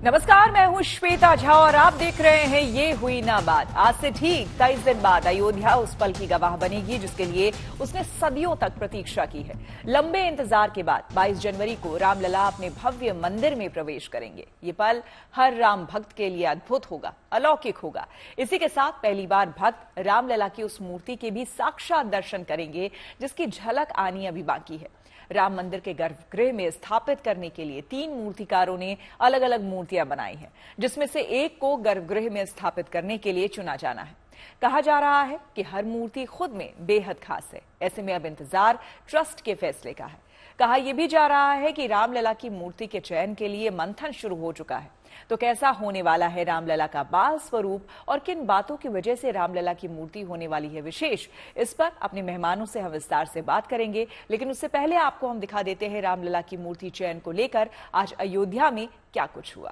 नमस्कार, मैं हूं श्वेता झा और आप देख रहे हैं ये हुई ना बात। आज से ठीक 23 दिन बाद अयोध्या उस पल की गवाह बनेगी जिसके लिए उसने सदियों तक प्रतीक्षा की है। लंबे इंतजार के बाद 22 जनवरी को रामलला अपने भव्य मंदिर में प्रवेश करेंगे। ये पल हर राम भक्त के लिए अद्भुत होगा, अलौकिक होगा। इसी के साथ पहली बार भक्त रामलला की उस मूर्ति के भी साक्षात दर्शन करेंगे जिसकी झलक आनी अभी बाकी है। राम मंदिर के गर्भगृह में स्थापित करने के लिए 3 मूर्तिकारों ने अलग अलग मूर्तियां बनाई हैं, जिसमें से एक को गर्भगृह में स्थापित करने के लिए चुना जाना है। कहा जा रहा है कि हर मूर्ति खुद में बेहद खास है। ऐसे में अब इंतजार ट्रस्ट के फैसले का है। कहा यह भी जा रहा है कि रामलला की मूर्ति के चयन के लिए मंथन शुरू हो चुका है। तो कैसा होने वाला है रामलला का बाल स्वरूप और किन बातों की वजह से रामलला की मूर्ति होने वाली है विशेष, इस पर अपने मेहमानों से हम विस्तार से बात करेंगे। लेकिन उससे पहले आपको हम दिखा देते हैं रामलला की मूर्ति चयन को लेकर आज अयोध्या में क्या कुछ हुआ।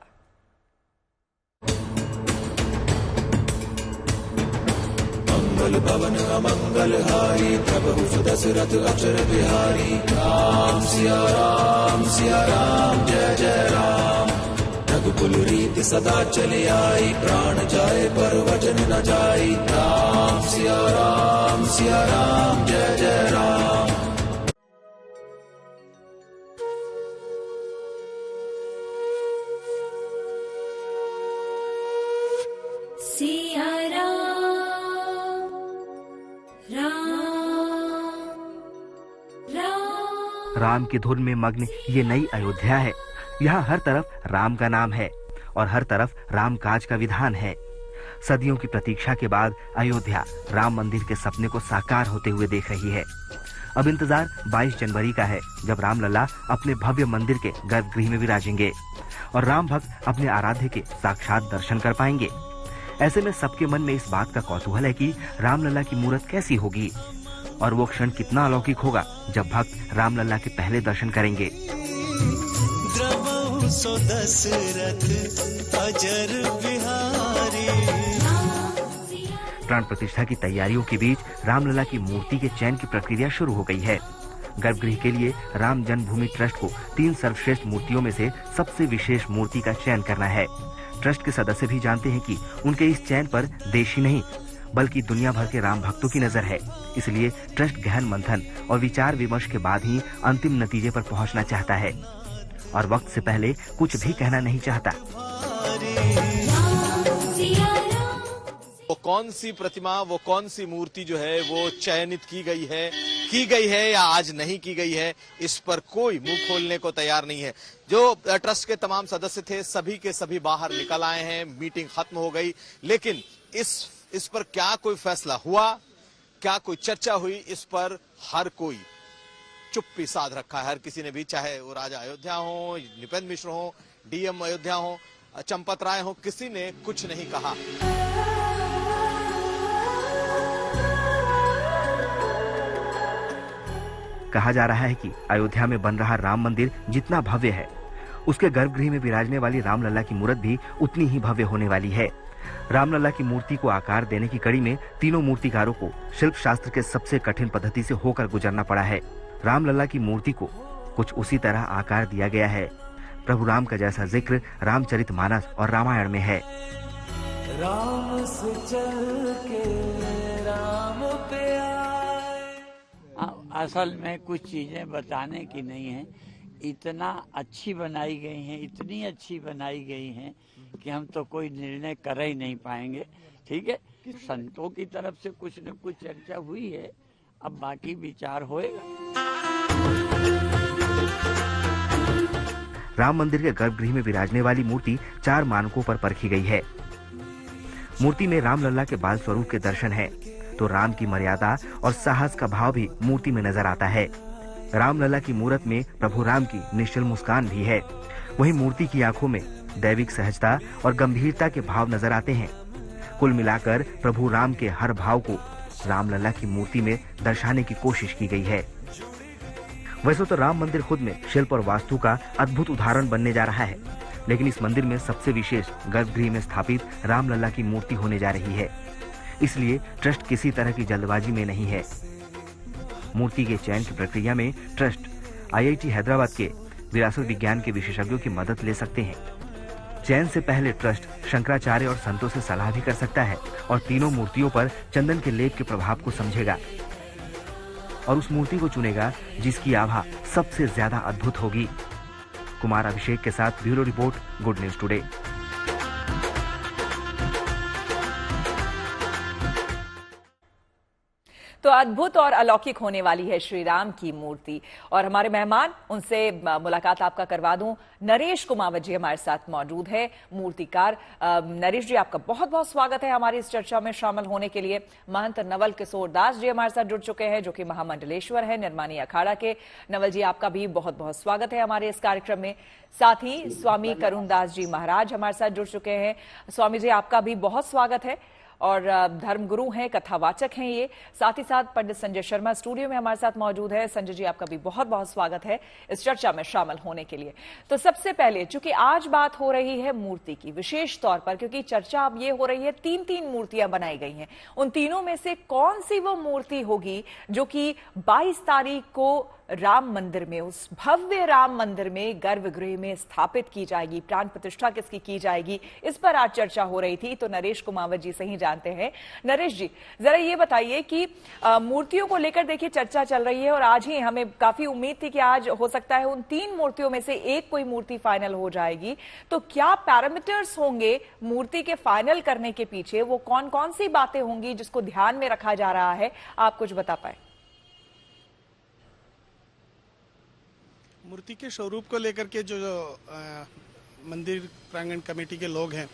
मंगल भवन अमंगल हारी प्रभु सुदशरथ अचर बिहारी। राम सिया राम जय जय राम। रघुकुल रीति सदा चली आई प्राण जाए पर वचन न जाई। राम सिया राम जय जय राम। सिया राम की धुन में मग्न ये नई अयोध्या है। यहाँ हर तरफ राम का नाम है और हर तरफ राम काज का विधान है। सदियों की प्रतीक्षा के बाद अयोध्या राम मंदिर के सपने को साकार होते हुए देख रही है। अब इंतजार 22 जनवरी का है, जब रामलला अपने भव्य मंदिर के गर्भगृह में विराजेंगे और राम भक्त अपने आराध्य के साक्षात दर्शन कर पाएंगे। ऐसे में सबके मन में इस बात का कौतूहल है कि रामलला की मूरत कैसी होगी और वो क्षण कितना अलौकिक होगा जब भक्त रामलला के पहले दर्शन करेंगे। सो दशरथ अजर बिहारी। प्राण प्रतिष्ठा की तैयारियों के बीच रामलला की मूर्ति के चयन की प्रक्रिया शुरू हो गई है। गर्भगृह के लिए राम जन्मभूमि ट्रस्ट को 3 सर्वश्रेष्ठ मूर्तियों में से सबसे विशेष मूर्ति का चयन करना है। ट्रस्ट के सदस्य भी जानते हैं कि उनके इस चयन पर देश ही नहीं बल्कि दुनिया भर के राम भक्तों की नजर है। इसलिए ट्रस्ट गहन मंथन और विचार विमर्श के बाद ही अंतिम नतीजे पर पहुंचना चाहता है और वक्त से पहले कुछ भी कहना नहीं चाहता। वो कौन सी प्रतिमा, वो कौन सी मूर्ति जो है वो चयनित की गई है या आज नहीं की गई है, इस पर कोई मुंह खोलने को तैयार नहीं है। जो ट्रस्ट के तमाम सदस्य थे सभी के सभी बाहर निकल आए हैं, मीटिंग खत्म हो गई, लेकिन इस पर क्या कोई फैसला हुआ, क्या कोई चर्चा हुई, इस पर हर कोई चुप्पी साध रखा है। हर किसी ने भी, चाहे वो राजा अयोध्या हो, नृपेंद्र मिश्र हो, डीएम अयोध्या हो, चंपत राय हो, किसी ने कुछ नहीं कहा। कहा जा रहा है कि अयोध्या में बन रहा राम मंदिर जितना भव्य है, उसके गर्भगृह में विराजने वाली रामलला की मूर्त भी उतनी ही भव्य होने वाली है। रामलला की मूर्ति को आकार देने की कड़ी में तीनों मूर्तिकारों को शिल्प शास्त्र के सबसे कठिन पद्धति से होकर गुजरना पड़ा है। रामलला की मूर्ति को कुछ उसी तरह आकार दिया गया है। प्रभु राम का जैसा जिक्र रामचरितमानस और रामायण में है। राम से चल के राम पे आए। असल में कुछ चीजें बताने की नहीं है, इतना अच्छी बनाई गई हैं, इतनी अच्छी बनाई गई हैं कि हम तो कोई निर्णय कर ही नहीं पाएंगे। ठीक है, संतों की तरफ से कुछ न कुछ चर्चा हुई है, अब बाकी विचार होएगा। राम मंदिर के गर्भगृह में विराजने वाली मूर्ति 4 मानकों पर परखी गई है। मूर्ति में रामलला के बाल स्वरूप के दर्शन है, तो राम की मर्यादा और साहस का भाव भी मूर्ति में नजर आता है। रामलला की मूरत में प्रभु राम की निश्चल मुस्कान भी है। वहीं मूर्ति की आंखों में दैविक सहजता और गंभीरता के भाव नजर आते हैं। कुल मिलाकर प्रभु राम के हर भाव को रामलला की मूर्ति में दर्शाने की कोशिश की गई है। वैसे तो राम मंदिर खुद में शिल्प और वास्तु का अद्भुत उदाहरण बनने जा रहा है, लेकिन इस मंदिर में सबसे विशेष गर्भगृह में स्थापित रामलला की मूर्ति होने जा रही है। इसलिए ट्रस्ट किसी तरह की जल्दबाजी में नहीं है। मूर्ति के चयन की प्रक्रिया में ट्रस्ट IIT हैदराबाद के विरासत विज्ञान के विशेषज्ञों की मदद ले सकते हैं। चयन से पहले ट्रस्ट शंकराचार्य और संतों से सलाह भी कर सकता है और तीनों मूर्तियों पर चंदन के लेप के प्रभाव को समझेगा और उस मूर्ति को चुनेगा जिसकी आभा सबसे ज्यादा अद्भुत होगी। कुमार अभिषेक के साथ bureau report, good news today. तो अद्भुत और अलौकिक होने वाली है श्री राम की मूर्ति और हमारे मेहमान, उनसे मुलाकात आपका करवा दूं। नरेश कुमावत जी हमारे साथ मौजूद है, मूर्तिकार। नरेश जी, आपका बहुत बहुत स्वागत है हमारी इस चर्चा में शामिल होने के लिए। महंत नवल किशोर दास जी हमारे साथ जुड़ चुके हैं, जो कि महामंडलेश्वर है निर्माणी अखाड़ा के। नवल जी, आपका भी बहुत बहुत स्वागत है हमारे इस कार्यक्रम में। साथ ही स्वामी करुण दास जी महाराज हमारे साथ जुड़ चुके हैं। स्वामी जी, आपका भी बहुत स्वागत है और धर्मगुरु हैं, कथावाचक हैं ये। साथ ही साथ पंडित संजय शर्मा स्टूडियो में हमारे साथ मौजूद है। संजय जी, आपका भी बहुत बहुत स्वागत है इस चर्चा में शामिल होने के लिए। तो सबसे पहले, चूंकि आज बात हो रही है मूर्ति की विशेष तौर पर, क्योंकि चर्चा अब ये हो रही है 3 मूर्तियां बनाई गई हैं, उन तीनों में से कौन सी वो मूर्ति होगी जो कि 22 तारीख को राम मंदिर में, उस भव्य राम मंदिर में गर्भगृह में स्थापित की जाएगी, प्राण प्रतिष्ठा किसकी की जाएगी, इस पर आज चर्चा हो रही थी। तो नरेश कुमावत जी से ही जानते हैं। नरेश जी, जरा ये बताइए कि मूर्तियों को लेकर देखिए चर्चा चल रही है और आज ही हमें काफी उम्मीद थी कि आज हो सकता है उन 3 मूर्तियों में से एक कोई मूर्ति फाइनल हो जाएगी। तो क्या पैरामीटर्स होंगे मूर्ति के फाइनल करने के पीछे, वो कौन कौन सी बातें होंगी जिसको ध्यान में रखा जा रहा है, आप कुछ बता पाए? मूर्ति के स्वरूप को लेकर के जो मंदिर प्रांगण कमेटी के लोग हैं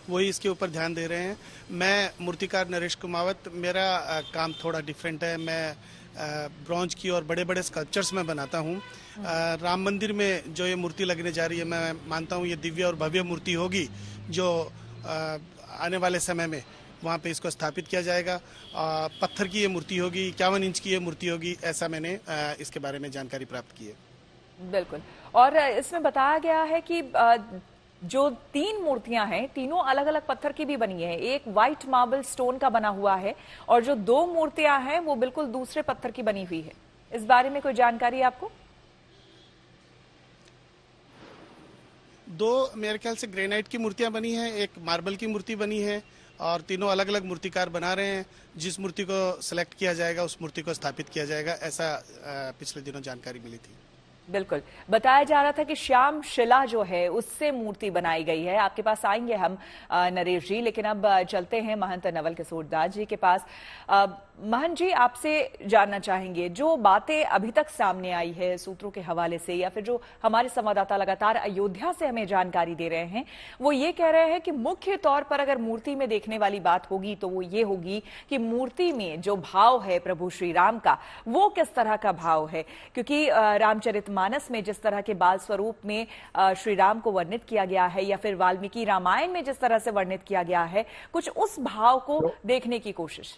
वही इसके ऊपर ध्यान दे रहे हैं। मैं मूर्तिकार नरेश कुमावत, मेरा काम थोड़ा डिफरेंट है। मैं ब्रॉन्ज की और बड़े बड़े स्कल्पचर्स में बनाता हूँ। राम मंदिर में जो ये मूर्ति लगने जा रही है, मैं मानता हूँ ये दिव्य और भव्य मूर्ति होगी, जो आने वाले समय में वहाँ पे इसको स्थापित किया जाएगा। पत्थर की ये मूर्ति होगी, 51 इंच की ये मूर्ति होगी, ऐसा मैंने इसके बारे में जानकारी प्राप्त की है। बिल्कुल। और इसमें बताया गया है कि जो 3 मूर्तियां हैं, तीनों अलग अलग पत्थर की भी बनी है। एक व्हाइट मार्बल स्टोन का बना हुआ है और जो 2 मूर्तियां हैं वो बिल्कुल दूसरे पत्थर की बनी हुई है। इस बारे में कोई जानकारी आपको? 2 मेरे ख्याल से ग्रेनाइट की मूर्तियां बनी हैं, एक मार्बल की मूर्ति बनी है और तीनों अलग अलग मूर्तिकार बना रहे हैं। जिस मूर्ति को सिलेक्ट किया जाएगा उस मूर्ति को स्थापित किया जाएगा, ऐसा पिछले दिनों जानकारी मिली थी। बिल्कुल। बताया जा रहा था कि श्याम शिला जो है उससे मूर्ति बनाई गई है। आपके पास आएंगे हम नरेश जी, लेकिन अब चलते हैं महंत नवल किशोर दास जी के पास। महंत जी, आपसे जानना चाहेंगे, जो बातें अभी तक सामने आई है सूत्रों के हवाले से, या फिर जो हमारे संवाददाता लगातार अयोध्या से हमें जानकारी दे रहे हैं, वो ये कह रहे हैं कि मुख्य तौर पर अगर मूर्ति में देखने वाली बात होगी तो वो ये होगी कि मूर्ति में जो भाव है प्रभु श्री राम का, वो किस तरह का भाव है। क्योंकि रामचरितमानस में जिस तरह के बाल स्वरूप में श्री राम को वर्णित किया गया है, या फिर वाल्मीकि रामायण में जिस तरह से वर्णित किया गया है, कुछ उस भाव को देखने की कोशिश।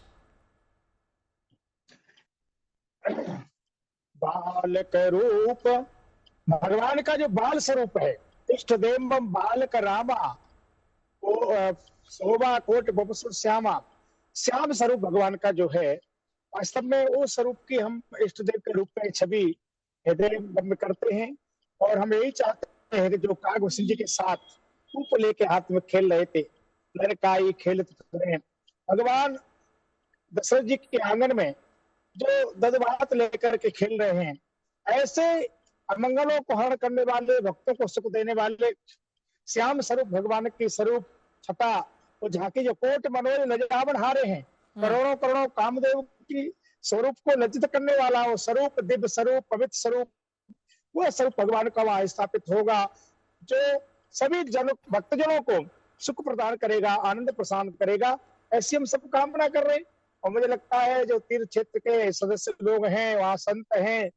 बालक रूप भगवान का जो बाल स्वरूप है, इष्ट देवम बालक रामा, शोभा कोट बपसु श्यामा, श्याम स्वरूप भगवान का जो है, वास्तव में वो स्वरूप की हम इष्ट देव के रूप में छवि हृदय में करते हैं। और हम यही चाहते हैं कि जो काग वशिष्ठ जी के साथ ऊप लेके हाथ में खेल रहे थे, लड़काई खेलत भगवान दशरथ जी के आंगन में जो दधभात लेकर के खेल रहे हैं, ऐसे अमंगलों को हरण करने वाले, भक्तों को सुख देने वाले श्याम स्वरूप भगवान की स्वरूप छटा वो झांकी जो कोट मनोज लजावन हारे हैं, करोड़ों करोड़ों कामदेव की स्वरूप को लज्जित करने वाला वो स्वरूप, दिव्य स्वरूप, पवित्र स्वरूप, वो स्वरूप भगवान का वहां स्थापित होगा, जो सभी जनों भक्तजनों को सुख प्रदान करेगा, आनंद प्रदान करेगा। ऐसी हम सब कामना कर रहे हैं। और मुझे लगता है जो तीर्थ क्षेत्र के सदस्य लोग हैं, वहाँ संत हैं,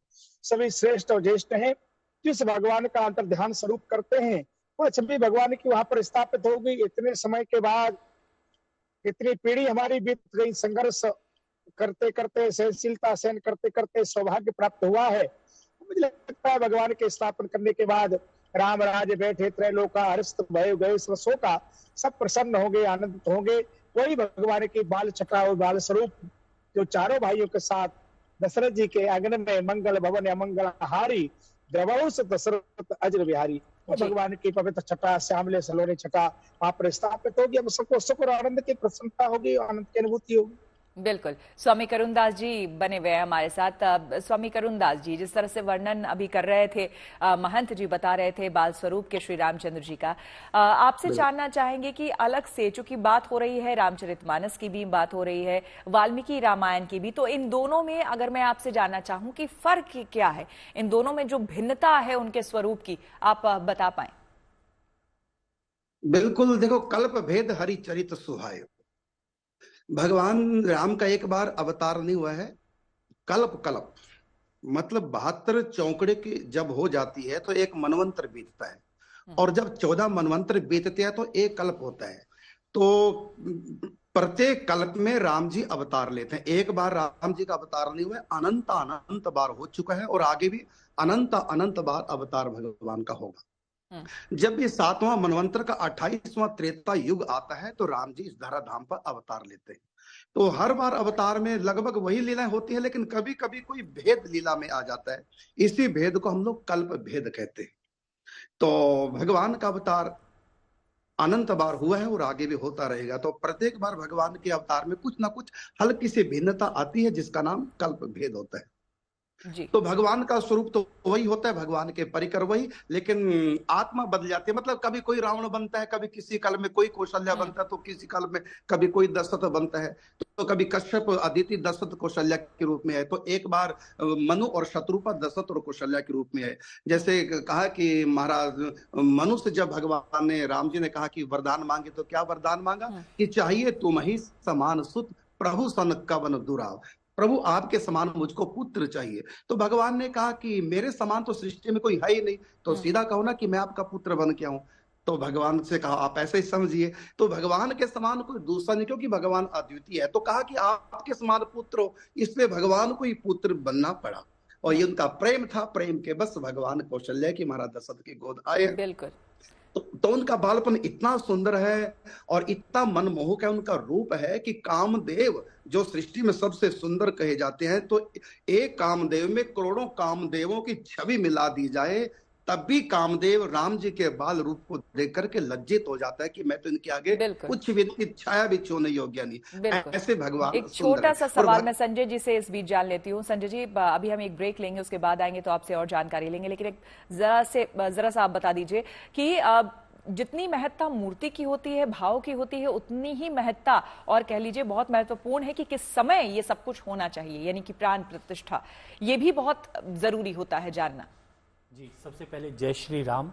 सभी श्रेष्ठ और ज्येष्ठ हैं, जिस भगवान का अंतर्ध्यान स्वरूप करते हैं, वो छवि भगवान की वहां पर स्थापित होगी। इतने समय के बाद, इतनी पीढ़ी हमारी बीत गई, संघर्ष करते करते, सहनशीलता सहन करते करते सौभाग्य प्राप्त हुआ है। मुझे लगता है भगवान के स्थापन करने के बाद राम राज्य बैठे त्रैलोका हर्षित भय गए शोका, सब प्रसन्न होंगे, आनंदित होंगे। वही भगवान की बाल छटा और बाल स्वरूप जो चारों भाइयों के साथ दशरथ जी के आंगन में मंगल भवन अमंगल हारी द्रवौस दशरथ अजर बिहारी, तो जी। भगवान की पवित्र छटा, श्यामले सलोनी छटा वहां पर स्थापित होगी। हम सबको सुख और आनंद की प्रसन्नता होगी, आनंद की अनुभूति होगी। बिल्कुल। स्वामी करुण दास जी बने हुए हैं हमारे साथ। स्वामी करुण दास जी, जिस तरह से वर्णन अभी कर रहे थे, महंत जी बता रहे थे बाल स्वरूप के श्री रामचंद्र जी का, आपसे जानना चाहेंगे कि अलग से, चूंकि बात हो रही है रामचरितमानस की भी, बात हो रही है वाल्मीकि रामायण की भी, तो इन दोनों में अगर मैं आपसे जानना चाहूं कि फर्क क्या है, इन दोनों में जो भिन्नता है उनके स्वरूप की, आप बता पाए? बिल्कुल, देखो, कल्प भेद हरि चरित सुहाए। भगवान राम का एक बार अवतार नहीं हुआ है, कल्प कल्प मतलब 72 चौकड़े की जब हो जाती है तो एक मनवंतर बीतता है, और जब 14 मनवंतर बीतते हैं तो एक कल्प होता है। तो प्रत्येक कल्प में राम जी अवतार लेते हैं। एक बार राम जी का अवतार नहीं हुआ है, अनंत अनंत बार हो चुका है, और आगे भी अनंत अनंत बार अवतार भगवान का होगा। जब ये 7वां मनवंतर का 28वां त्रेता युग आता है तो राम जी इस धराधाम पर अवतार लेते हैं। तो हर बार अवतार में लगभग वही लीलाएं होती है, लेकिन कभी कभी कोई भेद लीला में आ जाता है। इसी भेद को हम लोग कल्प भेद कहते हैं। तो भगवान का अवतार अनंत बार हुआ है और आगे भी होता रहेगा। तो प्रत्येक बार भगवान के अवतार में कुछ ना कुछ हल्की सी भिन्नता आती है, जिसका नाम कल्प भेद होता है। जी। तो भगवान का स्वरूप तो वही होता है, भगवान के परिकर वही, लेकिन आत्मा बदल जाती है। मतलब कभी कोई रावण बनता है, कभी किसी काल में कोई कौशल्या बनता है, तो किसी काल में कभी कोई दशरथ बनता है, तो कभी कश्यप अदिति दशरथ कौशल्या के रूप में है, तो एक बार मनु और शत्रुपा दशरथ और कौशल्या के रूप में है। जैसे कहा कि महाराज मनु से जब भगवान ने, राम जी ने कहा कि वरदान मांगे, तो क्या वरदान मांगा कि चाहिए तुम ही समान सुत, प्रभु सन कवन दुराव। प्रभु आपके समान मुझको पुत्र चाहिए। तो भगवान ने कहा कि मेरे समान तो सृष्टि में कोई है ही नहीं, तो सीधा कहो ना कि मैं आपका पुत्र बन के आऊं। तो भगवान से कहा आप ऐसे ही समझिए, तो भगवान के समान कोई दूसरा नहीं, क्योंकि भगवान अद्वितीय है। तो कहा कि आपके समान पुत्र हो, इसलिए भगवान को ही पुत्र बनना पड़ा। और ये उनका प्रेम था, प्रेम के बस भगवान कौशल्या की महाराज दशरथ की गोद आए। बिल्कुल। तो उनका बालपन इतना सुंदर है और इतना मनमोहक है, उनका रूप है कि कामदेव जो सृष्टि में सबसे सुंदर कहे जाते हैं, तो एक कामदेव में करोड़ों कामदेवों की छवि मिला दी जाए, तब भी कामदेव राम जी के बाल रूप को देख करके लज्जित हो जाता है कि मैं तो इनके आगे कुछ भी, इनकी छाया भी छूने योग्य नहीं। ऐसे भगवान एक छोटा सा सवाल मैं संजय जी से इस बीच जान लेती हूँ। संजय जी, अभी हम एक ब्रेक लेंगे, उसके बाद आएंगे तो आपसे और जानकारी लेंगे, लेकिन एक जरा सा आप बता दीजिए कि जितनी महत्ता मूर्ति की होती है, भाव की होती है, उतनी ही महत्ता और कह लीजिए बहुत महत्वपूर्ण है कि किस समय ये सब कुछ होना चाहिए, यानी कि प्राण प्रतिष्ठा, ये भी बहुत जरूरी होता है जानना। जी, सबसे पहले जय श्री राम।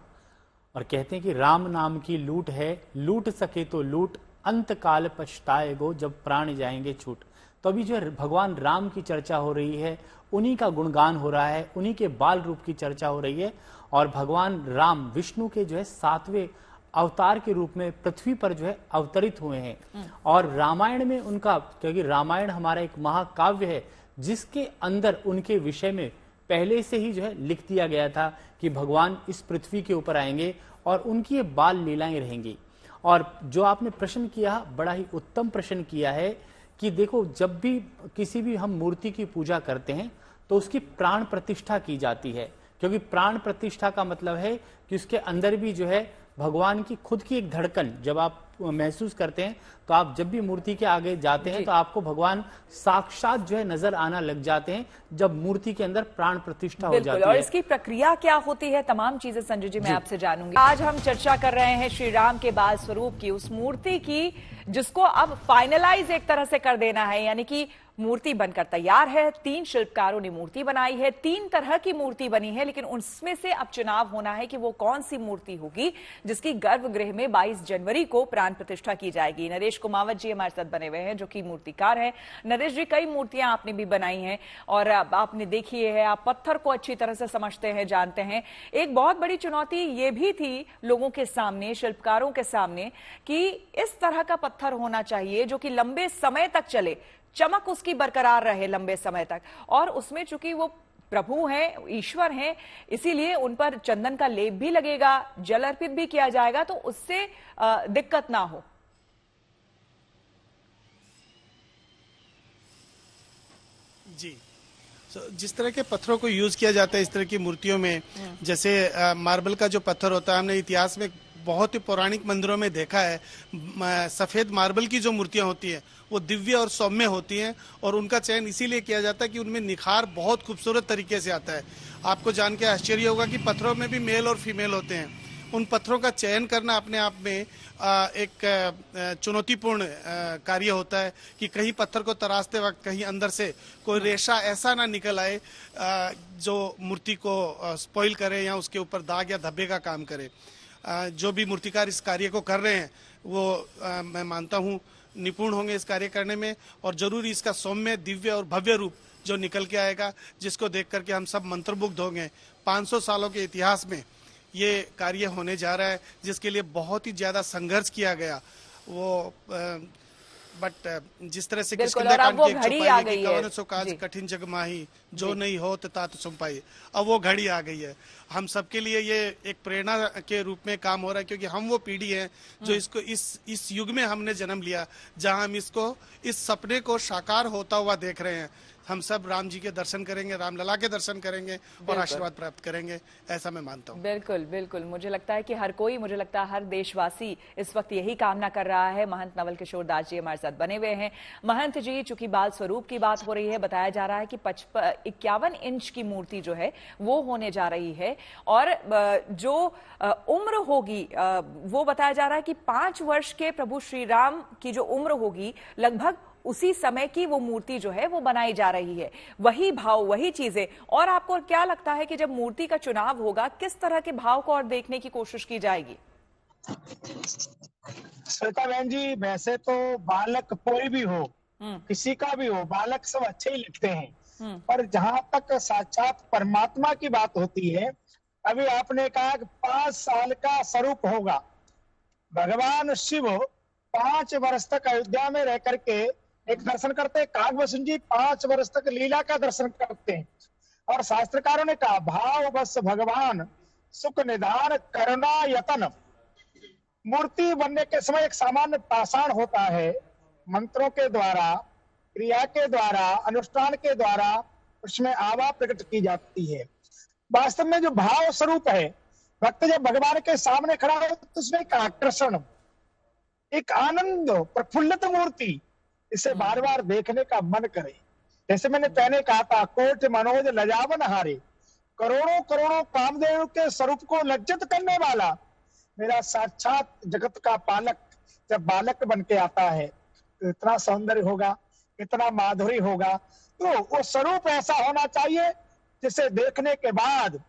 और कहते हैं कि राम नाम की लूट है, लूट सके तो लूट, अंत काल पछताएगो जब प्राण जाएंगे छूट। तो अभी जो है भगवान राम की चर्चा हो रही है, उन्हीं का गुणगान हो रहा है, उन्हीं के बाल रूप की चर्चा हो रही है। और भगवान राम विष्णु के जो है 7वें अवतार के रूप में पृथ्वी पर जो है अवतरित हुए हैं। और रामायण में उनका, क्योंकि रामायण हमारा एक महाकाव्य है जिसके अंदर उनके विषय में पहले से ही जो है लिख दिया गया था कि भगवान इस पृथ्वी के ऊपर आएंगे और उनकी ये बाल लीलाएं रहेंगी। और जो आपने प्रश्न किया, बड़ा ही उत्तम प्रश्न किया है कि देखो, जब भी किसी भी हम मूर्ति की पूजा करते हैं तो उसकी प्राण प्रतिष्ठा की जाती है, क्योंकि प्राण प्रतिष्ठा का मतलब है कि उसके अंदर भी जो है भगवान की खुद की एक धड़कन जब आप महसूस करते हैं, तो आप जब भी मूर्ति के आगे जाते हैं तो आपको भगवान साक्षात जो है नजर आना लग जाते हैं, जब मूर्ति के अंदर प्राण प्रतिष्ठा हो जाती है। और इसकी प्रक्रिया क्या होती है, तमाम चीजें संजय जी मैं आपसे जानूंगी। आज हम चर्चा कर रहे हैं श्री राम के बाल स्वरूप की, उस मूर्ति की जिसको अब फाइनलाइज एक तरह से कर देना है, यानी कि मूर्ति बनकर तैयार है। 3 शिल्पकारों ने मूर्ति बनाई है, 3 तरह की मूर्ति बनी है, लेकिन उसमें से अब चुनाव होना है कि वो कौन सी मूर्ति होगी जिसकी गर्भगृह में 22 जनवरी को प्राण प्रतिष्ठा की जाएगी। नरेश कुमावत जी हमारे साथ बने हुए हैं, जो कि मूर्तिकार हैं। नरेश जी, कई मूर्तियां आपने भी बनाई हैं और आपने देखी है, आप पत्थर को अच्छी तरह से समझते हैं, जानते हैं। एक बहुत बड़ी चुनौती ये भी थी लोगों के सामने, शिल्पकारों के सामने, कि इस तरह का पत्थर होना चाहिए जो कि लंबे समय तक चले, चमक उसकी बरकरार रहे लंबे समय तक, और उसमें चूंकि वो प्रभु हैं, ईश्वर हैं, इसीलिए उन पर चंदन का लेप भी लगेगा, जल अर्पित भी किया जाएगा, तो उससे दिक्कत ना हो। जी, जिस तरह के पत्थरों को यूज किया जाता है इस तरह की मूर्तियों में, जैसे मार्बल का जो पत्थर होता है, हमने इतिहास में बहुत ही पौराणिक मंदिरों में देखा है, सफेद मार्बल की जो मूर्तियां होती हैं वो दिव्य और सौम्य होती हैं, और उनका चयन इसीलिए किया जाता है कि उनमें निखार बहुत खूबसूरत तरीके से आता है। आपको जान के आश्चर्य होगा कि पत्थरों में भी मेल और फीमेल होते हैं। उन पत्थरों का चयन करना अपने आप में एक चुनौतीपूर्ण कार्य होता है कि कहीं पत्थर को तराशते वक्त कहीं अंदर से कोई रेशा ऐसा ना निकल आए जो मूर्ति को स्पॉइल करे या उसके ऊपर दाग या धब्बे का काम करे। जो भी मूर्तिकार इस कार्य को कर रहे हैं वो मैं मानता हूँ निपुण होंगे इस कार्य करने में, और जरूर इसका सौम्य, दिव्य और भव्य रूप जो निकल के आएगा, जिसको देख करके हम सब मंत्रमुग्ध होंगे। 500 सालों के इतिहास में ये कार्य होने जा रहा है, जिसके लिए बहुत ही ज्यादा संघर्ष किया गया। वो बट जिस तरह से काज कठिन जग माही जो नहीं हो तात सुनपाई, अब वो घड़ी आ गई है। हम सबके लिए ये एक प्रेरणा के रूप में काम हो रहा है, क्योंकि हम वो पीढ़ी है जो इसको इस युग में हमने जन्म लिया, जहां हम इस सपने को साकार होता हुआ देख रहे हैं। हम सब राम जी के दर्शन करेंगे, रामलला के दर्शन करेंगे और आशीर्वाद प्राप्त करेंगे, ऐसा मैं मानता हूँ। बिल्कुल बिल्कुल, मुझे लगता है कि मुझे लगता है हर देशवासी इस वक्त यही कामना कर रहा है। महंत नवल किशोर दास जी हमारे साथ बने हुए हैं। महंत जी, चूंकि बाल स्वरूप की बात हो रही है, बताया जा रहा है कि 51 इंच की मूर्ति जो है वो होने जा रही है, और जो उम्र होगी वो बताया जा रहा है कि 5 वर्ष के प्रभु श्री राम की जो उम्र होगी, लगभग उसी समय की वो मूर्ति जो है वो बनाई जा रही है। वही भाव, वही चीजें। और आपको क्या लगता है कि जब मूर्ति का चुनाव होगा, किस तरह के भाव को और देखने की कोशिश की जाएगी? श्वेता बहन जी, वैसे तो बालक कोई भी हो, किसी का भी हो, बालक सब अच्छे ही लिखते हैं, पर जहां तक साक्षात परमात्मा की बात होती है, अभी आपने कहा कि 5 साल का स्वरूप होगा। भगवान शिव 5 वर्ष तक अयोध्या में रह करके एक दर्शन करते हैं। कागभूषण जी 5 वर्ष तक लीला का दर्शन करते हैं, और शास्त्रकारों ने कहा भाव बस भगवान सुख निधान करुणा यतन। मूर्ति बनने के समय एक सामान्य पाषाण होता है, मंत्रों के द्वारा, क्रिया के द्वारा, अनुष्ठान के द्वारा उसमें आभा प्रकट की जाती है। वास्तव में जो भाव स्वरूप है, भक्त जब भगवान के सामने खड़ा हो तो उसमें एक आकर्षण, एक आनंद, प्रफुल्लित मूर्ति, इसे बार बार देखने का मन करे। जैसे मैंने पहले कहा था, कोट मनोज लजावन हारे, करोड़ों करोड़ों कामदेव के स्वरूप को लज्जित करने वाला मेरा साक्षात जगत का पालक जब बालक बन के आता है तो इतना सौंदर्य होगा, इतना माधुरी होगा। तो वो स्वरूप ऐसा होना चाहिए जिसे देखने के बाद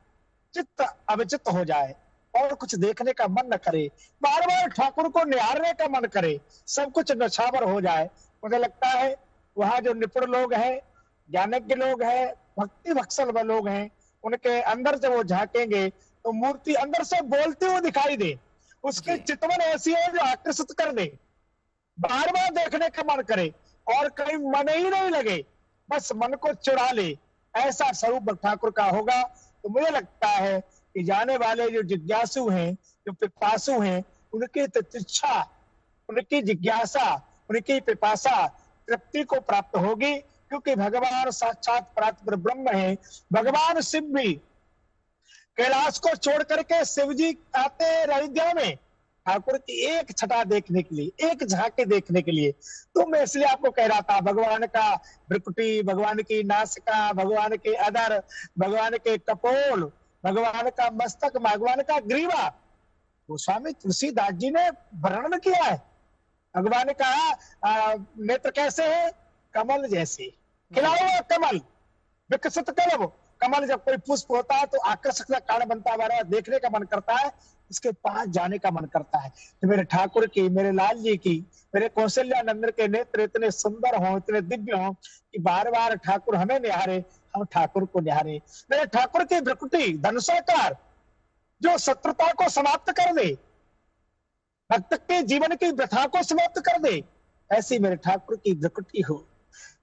चित्त अविचित हो जाए और कुछ देखने का मन न करे, बार बार ठाकुर को निहारने का मन करे, सब कुछ नछावर हो जाए। मुझे लगता है वहाँ जो निपुण लोग हैं, ज्ञानज्ञ लोग हैं, भक्ति वत्सल लोग हैं, उनके अंदर जब वो झांकेंगे तो मूर्ति अंदर से बोलते हुए दिखाई दे, उसकी चितवन ऐसी है जो आकर्षित कर दे, बार बार देखने का मन करे और कहीं मन ही नहीं लगे, बस मन को चुरा ले, ऐसा स्वरूप ठाकुर का होगा। तो मुझे लगता है कि जाने वाले जो जिज्ञासु हैं, जो पिपासु हैं, उनकी तितिक्षा, उनकी जिज्ञासा, उनकी पिपासा तृप्ति को प्राप्त होगी, क्योंकि भगवान साक्षात परात्पर ब्रह्म है। भगवान शिव भी कैलाश को छोड़ करके शिव जी आते हैं अयोध्या में ठाकुर की एक छटा देखने के लिए, एक झांकी देखने के लिए। तो मैं इसलिए आपको कह रहा था, भगवान का भ्रुकुटी, भगवान की नासिका, भगवान के अधर, भगवान के कपोल, भगवान का मस्तक, भगवान का ग्रीवा, गोस्वामी तुलसीदास जी ने वर्णन किया है। भगवान ने कहा नेत्र कैसे है, कमल जैसे, खिला हुआ कमल, विकसित कलम। कमल जब कोई पुष्प होता है तो आकर्षक का कारण बनता है, देखने का मन करता है, इसके पास जाने का मन करता है। तो मेरे ठाकुर की, मेरे लाल जी की, मेरे कौशल्यानंदन के नेत्र इतने सुंदर हों, इतने दिव्य हों कि बार बार ठाकुर हमें निहारे, हम ठाकुर को निहारे। मेरे ठाकुर की भ्रुकुटी धनुषाकार जो शत्रुता को समाप्त कर दे, भक्त के जीवन की व्यथा को समाप्त कर दे, ऐसी मेरे ठाकुर की भ्रुकुटी हो।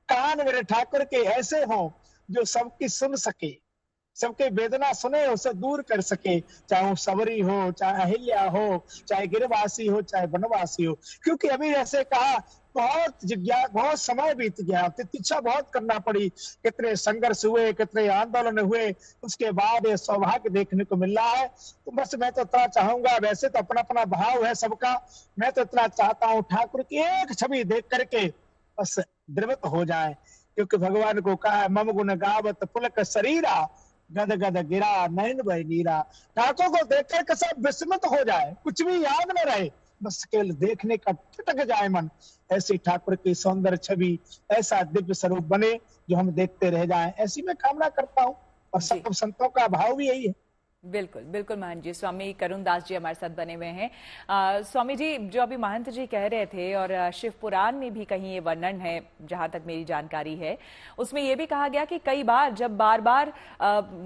कान मेरे ठाकुर के ऐसे हों जो सबकी सुन सके, सबके वेदना सुने, उसे दूर कर सके, चाहे वो सबरी हो, चाहे अहिल्या हो, चाहे गिरवासी हो, चाहे वनवासी हो। क्योंकि अभी जैसे कहा, बहुत समय बीत गया, प्रतीक्षा बहुत करना पड़ी, कितने संघर्ष हुए, कितने आंदोलन हुए, उसके बाद ये सौभाग्य देखने को मिल रहा है। तो बस मैं तो इतना चाहूंगा, वैसे तो अपना अपना भाव है सबका, मैं तो इतना चाहता हूँ ठाकुर की एक छवि देख करके बस द्रवित हो जाए। क्योंकि भगवान को कहा है, मम गुण गावत पुलक शरीरा, गद गद गिरा नयन भय नीरा। ठाकुर को देख करके सब विस्मित हो जाए, कुछ भी याद न रहे, बस केवल देखने का टटक जाए मन। ऐसी ठाकुर की सौंदर्य छवि, ऐसा दिव्य स्वरूप बने जो हम देखते रह जाएं, ऐसी मैं कामना करता हूँ। और सब संतों का भाव भी यही है। बिल्कुल बिल्कुल महंत जी। स्वामी करुण दास जी हमारे साथ बने हुए हैं। स्वामी जी, जो अभी महंत जी कह रहे थे, और शिव पुराण में भी कहीं ये वर्णन है, जहां तक मेरी जानकारी है, उसमें ये भी कहा गया कि कई बार जब बार बार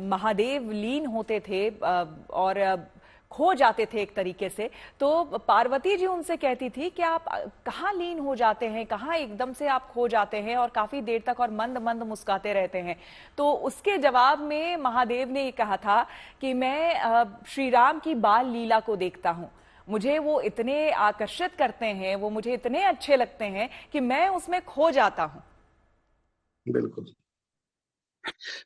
महादेव लीन होते थे और खो जाते थे एक तरीके से, तो पार्वती जी उनसे कहती थी कि आप कहाँ लीन हो जाते हैं, कहाँ एकदम से आप खो जाते हैं और काफी देर तक और मंद मंद मुस्कुराते रहते हैं। तो उसके जवाब में महादेव ने ये कहा था कि मैं श्री राम की बाल लीला को देखता हूँ, मुझे वो इतने आकर्षित करते हैं, वो मुझे इतने अच्छे लगते हैं कि मैं उसमें खो जाता हूँ। बिल्कुल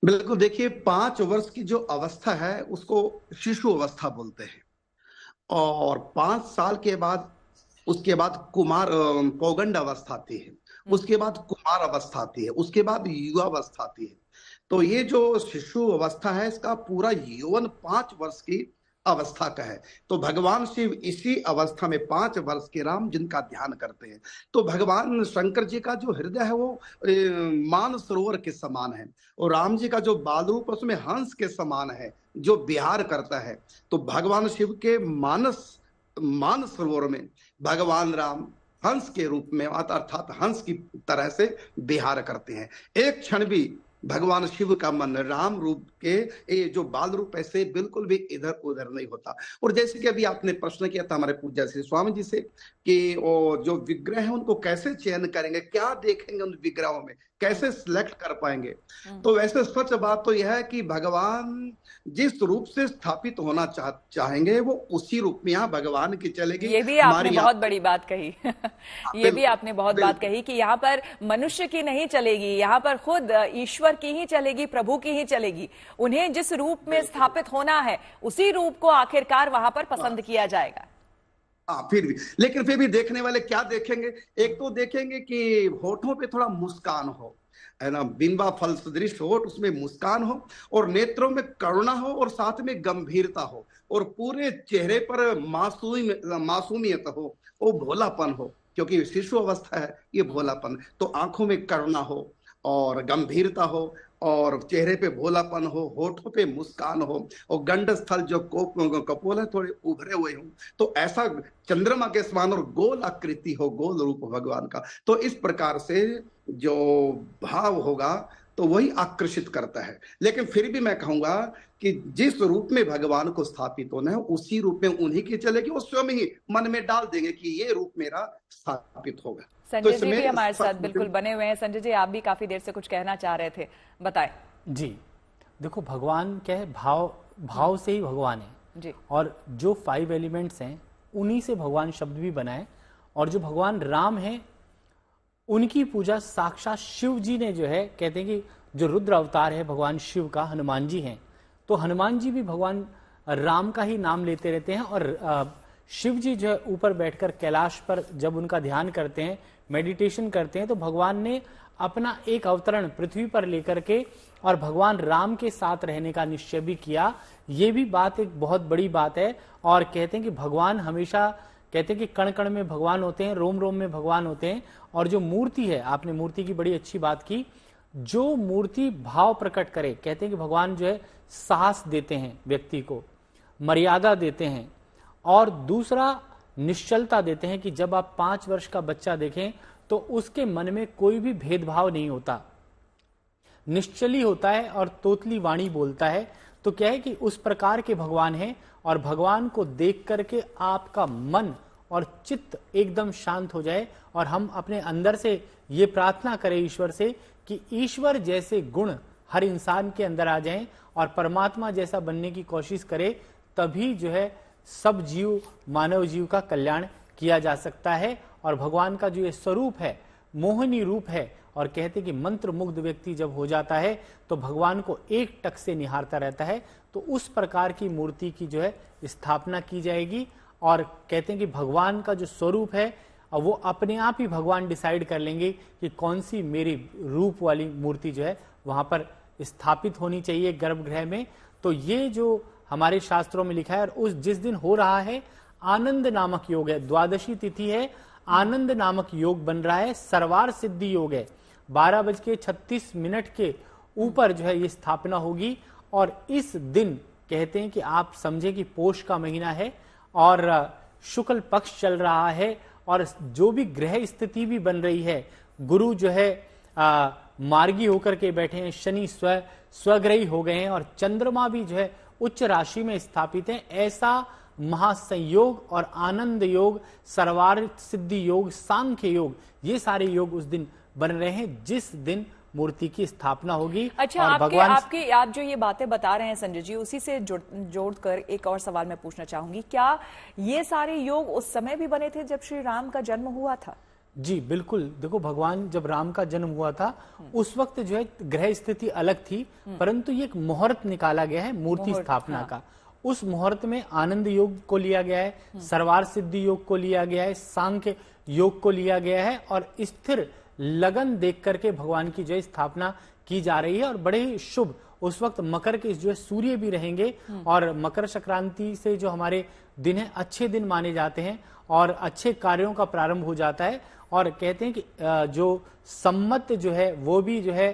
बिल्कुल। देखिए, 5 वर्ष की जो अवस्था है उसको शिशु अवस्था बोलते हैं, और 5 साल के बाद उसके बाद कुमार पौगंड अवस्था आती है, उसके बाद कुमार अवस्था आती है, उसके बाद युवा अवस्था आती है। तो ये जो शिशु अवस्था है, इसका पूरा यौवन 5 वर्ष की अवस्था का है। तो भगवान शिव इसी अवस्था में 5 वर्ष के राम जिनका ध्यान करते हैं, तो भगवान शंकर जी का जो हृदय है वो मान सरोवर के समान है, और राम जी का जो बाल रूप उसमें हंस के समान है जो विहार करता है। तो भगवान शिव के मान सरोवर में भगवान राम हंस के रूप में, अर्थात हंस की तरह से विहार करते हैं। एक क्षण भी भगवान शिव का मन राम रूप के ये जो बाल रूप ऐसे बिल्कुल भी इधर उधर नहीं होता। और जैसे कि अभी आपने प्रश्न किया था हमारे पूज्य श्री स्वामी जी से कि वो जो विग्रह है उनको कैसे चयन करेंगे, क्या देखेंगे उन विग्रहों में, कैसे सिलेक्ट कर पाएंगे। तो वैसे सच बात तो यह है कि भगवान जिस रूप से स्थापित होना चाहेंगे वो उसी रूप में यहाँ भगवान की चलेगी। ये भी आपने बहुत बड़ी बात कही ये भी आपने बहुत बात कही कि यहाँ पर मनुष्य की नहीं चलेगी, यहाँ पर खुद ईश्वर की ही चलेगी, प्रभु की ही चलेगी। उन्हें जिस रूप में स्थापित होना है उसी रूप को आखिरकार वहां पर पसंद किया जाएगा। लेकिन फिर भी देखने वाले क्या देखेंगे, एक तो देखेंगे कि होठों पे थोड़ा मुस्कान हो, है ना, बिंबा फल सदृश होठ, उसमें मुस्कान हो, और नेत्रों में करुणा हो, और साथ में गंभीरता हो, और पूरे चेहरे पर मासूमियत हो, वो भोलापन हो, क्योंकि शिशु अवस्था है ये भोलापन। तो आंखों में करुणा हो और गंभीरता हो, और चेहरे पे भोलापन हो, होठों पे मुस्कान हो, और गंड स्थल जो कपोल है थोड़े उभरे हुए हों, तो ऐसा चंद्रमा के समान और गोल आकृति हो, गोल रूप भगवान का। तो इस प्रकार से जो भाव होगा तो वही आकर्षित करता है। लेकिन फिर भी मैं कहूंगा कि जिस रूप में भगवान को स्थापित होना है उसी रूप में उन्हीं की चलेगी, वो स्वयं ही मन में डाल देंगे कि ये रूप मेरा स्थापित होगा। संजय जी भी हमारे साथ बिल्कुल बने हुए हैं। संजय जी, आप भी काफी देर से कुछ कहना चाह रहे थे, बताएं। जी देखो, भगवान क्या है, भाव से ही भगवान है जी। और जो 5 एलिमेंट्स हैं उन्हीं से भगवान शब्द भी बना है, और जो भगवान राम है उनकी पूजा साक्षात शिव जी ने जो है, कहते हैं कि जो रुद्र अवतार है भगवान शिव का, हनुमान जी हैं, तो हनुमान जी भी भगवान राम का ही नाम लेते रहते हैं। और शिव जी जो है ऊपर बैठकर कैलाश पर जब उनका ध्यान करते हैं, मेडिटेशन करते हैं, तो भगवान ने अपना एक अवतरण पृथ्वी पर लेकर के और भगवान राम के साथ रहने का निश्चय भी किया। ये भी बात एक बहुत बड़ी बात है। और कहते हैं कि भगवान हमेशा, कहते हैं कि कण कण में भगवान होते हैं, रोम रोम में भगवान होते हैं। और जो मूर्ति है, आपने मूर्ति की बड़ी अच्छी बात की, जो मूर्ति भाव प्रकट करे, कहते हैं कि भगवान जो है साहस देते हैं व्यक्ति को, मर्यादा देते हैं, और दूसरा निश्चलता देते हैं कि जब आप 5 वर्ष का बच्चा देखें तो उसके मन में कोई भी भेदभाव नहीं होता, निश्चली होता है और तोतली वाणी बोलता है। तो क्या है कि उस प्रकार के भगवान हैं, और भगवान को देख करके आपका मन और चित्त एकदम शांत हो जाए, और हम अपने अंदर से ये प्रार्थना करें ईश्वर से कि ईश्वर जैसे गुण हर इंसान के अंदर आ जाएं और परमात्मा जैसा बनने की कोशिश करे, तभी जो है सब जीव, मानव जीव का कल्याण किया जा सकता है। और भगवान का जो ये स्वरूप है, मोहिनी रूप है, और कहते हैं कि मंत्र मुग्ध व्यक्ति जब हो जाता है तो भगवान को एक टक से निहारता रहता है। तो उस प्रकार की मूर्ति की जो है स्थापना की जाएगी। और कहते हैं कि भगवान का जो स्वरूप है वो अपने आप ही भगवान डिसाइड कर लेंगे कि कौन सी मेरी रूप वाली मूर्ति जो है वहां पर स्थापित होनी चाहिए गर्भगृह में। तो ये जो हमारे शास्त्रों में लिखा है, और उस जिस दिन हो रहा है आनंद नामक योग है, द्वादशी तिथि है, आनंद नामक योग बन रहा है, सर्वार सिद्धि योग है। 12:36 के ऊपर जो है ये स्थापना होगी। और इस दिन कहते हैं कि आप समझे कि पोष का महीना है और शुक्ल पक्ष चल रहा है, और जो भी ग्रह स्थिति भी बन रही है, गुरु जो है मार्गी होकर के बैठे हैं, शनि स्वग्रही हो गए हैं, और चंद्रमा भी जो है उच्च राशि में स्थापित है। ऐसा महासंयोग और आनंद योग, सर्वार सिद्धि योग, सांख्य योग, ये सारे योग उस दिन बन रहे हैं जिस दिन मूर्ति की स्थापना होगी। अच्छा, और आप जो ये बातें बता रहे हैं संजय जी, उसी से जोड़कर एक और सवाल मैं पूछना चाहूंगी, क्या ये सारे योग उस समय भी बने थे जब श्री राम का जन्म हुआ था? जी बिल्कुल। देखो, भगवान जब राम का जन्म हुआ था उस वक्त जो है ग्रह स्थिति अलग थी, परंतु ये एक मुहूर्त निकाला गया है मूर्ति स्थापना का। उस मुहूर्त में आनंद योग को लिया गया है, सर्वार सिद्धि योग को लिया गया है, सांख्य योग को लिया गया है, और स्थिर लगन देख करके भगवान की जो स्थापना की जा रही है। और बड़े ही शुभ उस वक्त मकर के जो है सूर्य भी रहेंगे, और मकर संक्रांति से जो हमारे दिन है अच्छे दिन माने जाते हैं और अच्छे कार्यों का प्रारंभ हो जाता है। और कहते हैं कि जो सम्मत जो है वो भी जो है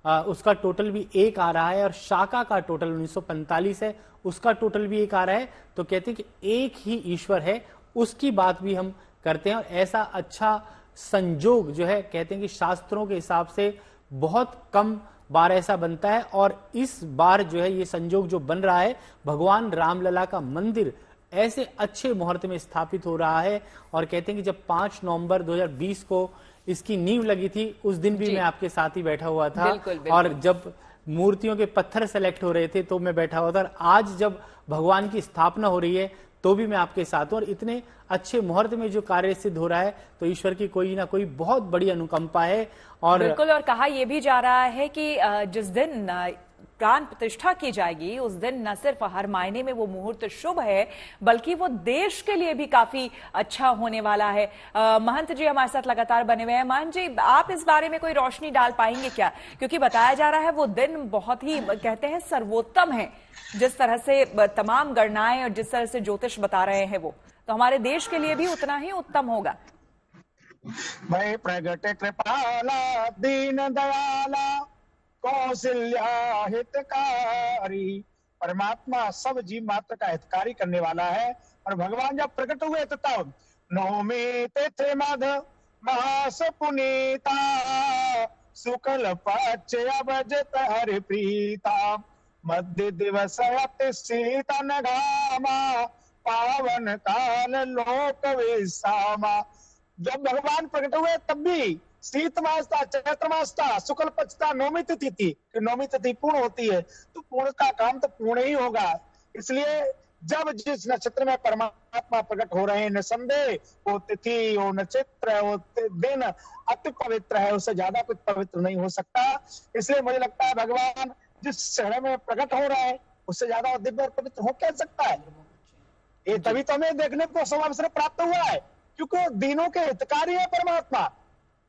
उसका टोटल भी 1 आ रहा है, और शाका का टोटल 1945 है, उसका टोटल भी 1 आ रहा है। तो कहते हैं कि एक ही ईश्वर है, उसकी बात भी हम करते हैं। और ऐसा अच्छा संजोग जो है कहते हैं कि शास्त्रों के हिसाब से बहुत कम बार ऐसा बनता है, और इस बार जो है ये संजोग जो बन रहा है, भगवान रामलला का मंदिर ऐसे अच्छे मुहूर्त में स्थापित हो रहा है। और कहते हैं कि जब 5 नवंबर 2020 को इसकी नींव लगी थी, उस दिन भी मैं आपके साथ ही बैठा हुआ था। बिल्कुल। और जब मूर्तियों के पत्थर सेलेक्ट हो रहे थे तो मैं बैठा हुआ था, और आज जब भगवान की स्थापना हो रही है तो भी मैं आपके साथ हूं। और इतने अच्छे मुहूर्त में जो कार्य सिद्ध हो रहा है, तो ईश्वर की कोई ना कोई बहुत बड़ी अनुकंपा है। और बिल्कुल, और कहा यह भी जा रहा है कि जिस दिन प्राण प्रतिष्ठा की जाएगी उस दिन न सिर्फ हर मायने में वो मुहूर्त शुभ है, बल्कि वो देश के लिए भी काफी अच्छा होने वाला है। महंत जी हमारे साथ लगातार बने हुए हैं। महंत जी, आप इस बारे में कोई रोशनी डाल पाएंगे क्या? क्योंकि बताया जा रहा है वो दिन बहुत ही कहते हैं सर्वोत्तम है, जिस तरह से तमाम गणनाएं और जिस तरह से ज्योतिष बता रहे हैं वो, तो हमारे देश के लिए भी उतना ही उत्तम होगा। मैं प्रगट कृपाला दीन दयाला कौशल्या हितकारी, परमात्मा सब जीव मात्र का हितकारी करने वाला है। और भगवान जब प्रकट हुए तो तब नौमी तिथि मध महास पुनीता, शुक्ल पक्ष अभजत हरि प्रीता, मध्य दिवस अति शीतन घामा, पावन काल लोक विश्रामा। जब भगवान प्रकट हुए तब भी शीत मास था, चैत्र मास था, शुक्ल पक्ष था, नौमी तिथि थी। नौमी तिथि पूर्ण होती है तो पूर्ण का काम तो पूर्ण ही होगा। इसलिए जब जिस नक्षत्र में परमात्मा प्रकट हो रहे हैं, निसंदेह वो तिथि, वो नक्षत्र, वो दिन अति पवित्र है, उससे ज्यादा कुछ पवित्र नहीं हो सकता। इसलिए मुझे लगता है भगवान जिस शहर में प्रकट हो रहा है उससे ज्यादा दिव्य और पवित्र हो क्या सकता है। ये तभी तो हमें देखने को सौभाग्य प्राप्त हुआ है, क्योंकि दीनों के हितकारी है परमात्मा,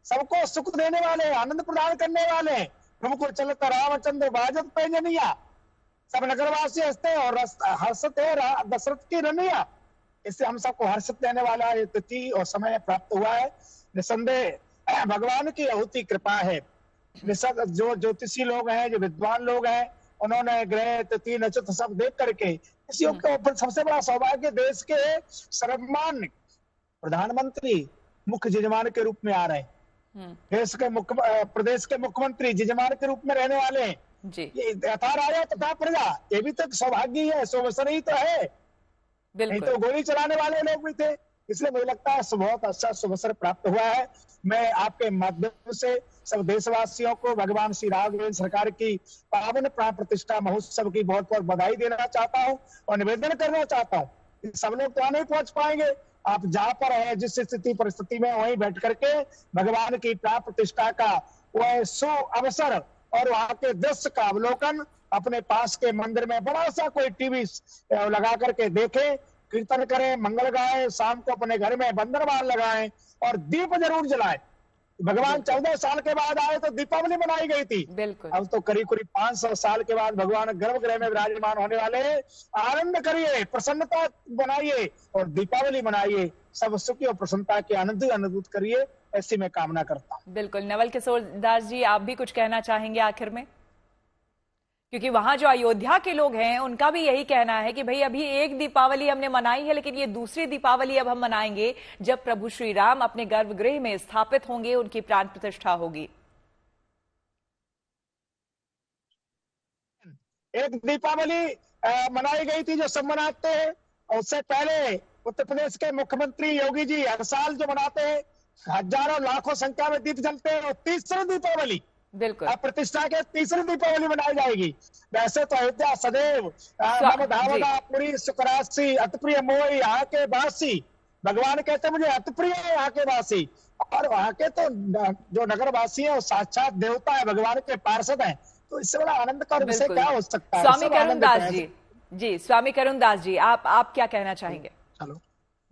सबको सुख देने वाले, आनंद प्रदान करने वाले। प्रभु चलता रामचंद्र बाजत पैजनिया, सब नगरवासी हंसते और हर्षते दशरथ की रनिया। इससे हम सबको हर्षित देने वाला ये तिथि और समय प्राप्त हुआ है। निसंदेह भगवान की अहुति कृपा है। जो ज्योतिषी लोग हैं, जो विद्वान लोग हैं, उन्होंने ग्रह तिथि नक्षत्र सब देख करके इस योग के ऊपर सबसे बड़ा सौभाग्य देश के सर्वमान्य प्रधानमंत्री मुख्य यजमान के रूप में आ रहे हैं। देश के प्रदेश के मुख्यमंत्री यजमान के रूप में रहने वाले हैं जी। यथा राजा तथा प्रजा, ये भी तो सौभाग्य ही है, सोवसर ही तो है। नहीं तो गोली चलाने वाले लोग भी थे, इसलिए मुझे लगता है बहुत अच्छा शुभ अवसर प्राप्त हुआ है। मैं आपके माध्यम से सब देशवासियों को भगवान श्री राघवेंद्र सरकार की पावन प्राण प्रतिष्ठा महोत्सव की बहुत बहुत बधाई देना चाहता हूँ और निवेदन करना चाहता हूँ। सब लोग तो नहीं पहुंच पाएंगे, आप जहाँ पर है जिस स्थिति परिस्थिति में वहीं बैठ करके भगवान की प्राण प्रतिष्ठा का वह सु अवसर और वहाँ के दृश्य का अवलोकन अपने पास के मंदिर में बड़ा सा कोई टीवी लगा करके देखें, कीर्तन करें, मंगल गाएं, शाम को अपने घर में बंदरबार लगाएं और दीप जरूर जलाएं। भगवान 14 साल के बाद आए तो दीपावली मनाई गई थी, बिल्कुल। अब तो करीब 500 साल के बाद भगवान गर्भगृह में विराजमान होने वाले हैं। आनंद करिए, प्रसन्नता बनाइए और दीपावली मनाइए, सब सुखी और प्रसन्नता के आनंद अनुभूत करिए, ऐसी मैं कामना करता हूँ। बिल्कुल। नवल किशोर दास जी, आप भी कुछ कहना चाहेंगे आखिर में? क्योंकि वहां जो अयोध्या के लोग हैं उनका भी यही कहना है कि भाई अभी एक दीपावली हमने मनाई है, लेकिन ये दूसरी दीपावली अब हम मनाएंगे जब प्रभु श्री राम अपने गर्भगृह में स्थापित होंगे, उनकी प्राण प्रतिष्ठा होगी। एक दीपावली मनाई गई थी जो सब मनाते हैं, और उससे पहले उत्तर प्रदेश के मुख्यमंत्री योगी जी हर साल जो मनाते हैं, हजारों लाखों संख्या में दीप जलते हैं, और तीसरी दीपावली बिल्कुल प्रतिष्ठा के तीसरी दीपावली मनाई जाएगी। वैसे तो अयोध्या सदैव पूरी सुखराशि अतप्रिय मोह यहाँ के वासी, भगवान कहते हैं मुझे अतप्रिय है यहाँ के वासी, और वहाँ के तो जो नगर वासी है वो साक्षात देवता है, भगवान के पार्षद हैं, तो इससे बड़ा आनंद का विषय क्या हो सकता है। स्वामी करुण दास जी, स्वामी करुण दास जी, आप क्या कहना चाहेंगे? चलो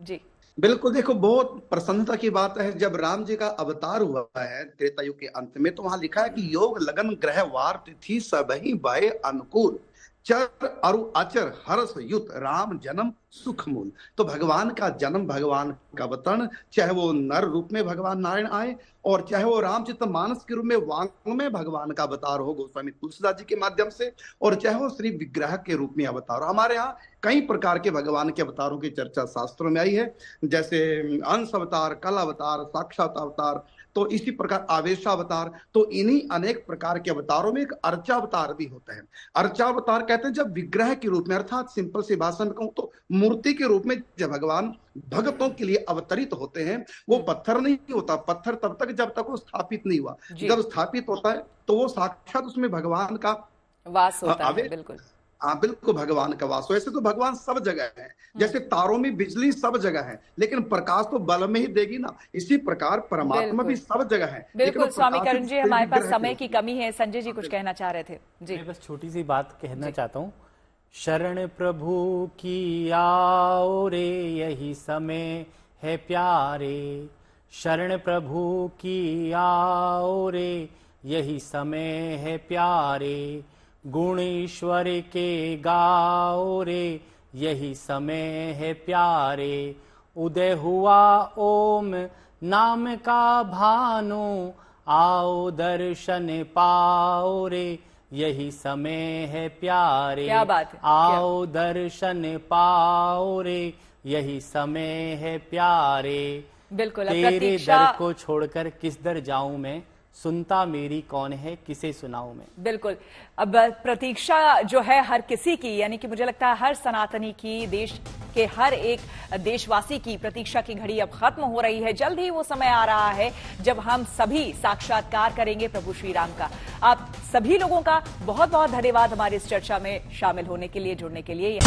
जी बिल्कुल, देखो बहुत प्रसन्नता की बात है जब राम जी का अवतार हुआ है त्रेता युग के अंत में, तो वहां लिखा है कि योग लगन ग्रह वार तिथि सबहि भय अनुकूल, चर अरु अचर हर्ष युत राम जन्म सुख मूल। तो भगवान का जन्म, भगवान का अवतरण, चाहे वो नर रूप में भगवान नारायण आए और चाहे वो रामचरित मानस के रूप में वांग में भगवान का अवतार हो गोस्वामी तुलसीदास जी के माध्यम से, और चाहे वो श्री विग्रह के रूप में अवतार हो। हमारे यहाँ कई प्रकार के भगवान के अवतारों की चर्चा शास्त्रों में आई है, जैसे अंश अवतार, कल अवतार, साक्षात अवतार, तो इसी प्रकार आवेशावतार। तो इन्हीं अनेक प्रकार के अवतारों में एक अर्चावतार भी होता है। अर्चावतार कहते हैं जब विग्रह के रूप में, अर्थात सिंपल सी भाषा में कहूं तो मूर्ति के रूप में जब भगवान भक्तों के लिए अवतरित होते हैं, वो पत्थर नहीं होता, पत्थर तब तक जब तक वो स्थापित नहीं हुआ, जब स्थापित होता है तो वो साक्षात उसमें भगवान का वास होता है। बिल्कुल हाँ बिल्कुल, भगवान का वास। वैसे तो भगवान सब जगह है, जैसे तारों में बिजली सब जगह है, लेकिन प्रकाश तो बल में ही देगी ना, इसी प्रकार परमात्मा भी सब जगह है। बिल्कुल स्वामी करुण जी, हमारे पास समय की कमी है, संजय जी कुछ कहना चाह रहे थे। जी बस छोटी सी बात कहना चाहता हूँ। शरण प्रभु की आओ रे यही समय है प्यारे, शरण प्रभु की आओ रे यही समय है प्यारे, गुण ईश्वर के गाओ रे यही समय है प्यारे, उदय हुआ ओम नाम का भानु, आओ दर्शन पाओ रे यही समय है प्यारे। क्या बात है, आओ दर्शन पाओ रे यही समय है प्यारे। बिल्कुल। तेरे दर को छोड़कर किस दर जाऊं मैं, सुनता मेरी कौन है किसे सुनाऊं मैं। बिल्कुल। अब प्रतीक्षा जो है हर किसी की, यानी कि मुझे लगता है हर सनातनी की, देश के हर एक देशवासी की प्रतीक्षा की घड़ी अब खत्म हो रही है। जल्द ही वो समय आ रहा है जब हम सभी साक्षात्कार करेंगे प्रभु श्री राम का। आप सभी लोगों का बहुत बहुत धन्यवाद हमारी इस चर्चा में शामिल होने के लिए, जुड़ने के लिए।